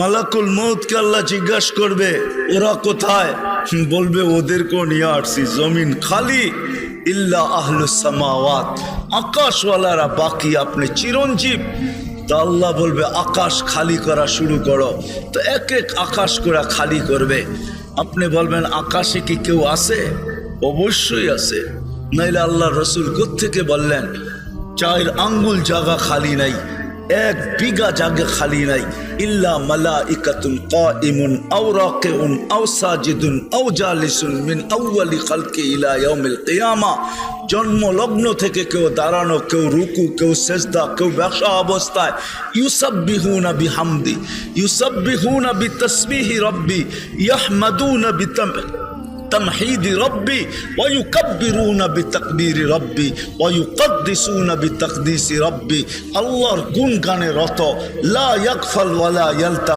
মালাকুল মউতকে আল্লাহ জিজ্ঞাসা করবে ওরা কোথায়? বলবে ওদেরকে নিয়ে আসছি, জমিন খালি, ইল্লা আহলুস সামাওয়াত, আকাশওয়ালারা বাকি, আপনি চিরঞ্জীব। তো আল্লাহ বলবে আকাশ খালি করা শুরু করো। তো এক এক আকাশ করে খালি করবে। আপনি বলবেন আকাশে কি কেউ আছে? অবশ্যই আছে, নাইলে আল্লাহ রসুল কোত্থেকে বললেন 4 আঙ্গুল জায়গা খালি নাই, 1 বিঘা জায়গা খালি নাই, ইল্লা মালাইকাতুন কাইমুন আও রাকিউন আও সাজিদুন আও জালিসুন মিন আউয়ালি খালকি ইলা ইয়াউমিল কিয়ামা। জন্ম লগ্ন থেকে কেউ দাঁড়ানো, কেউ রুকু, কেউ সেজদা, কেউ বসা অবস্থায়, ইউসাব্বিহুনা বিহামদি, ইউসাব্বিহুনা বিতাসবিহি রব্বি, ইয়াহমাদুনা تمحيد ربي ويكبرون بتكبير ربي ويقدسون بتقديس ربي। الله গুণ গানে রত, লা ইয়াগফাল ওয়ালা ইয়ালতা।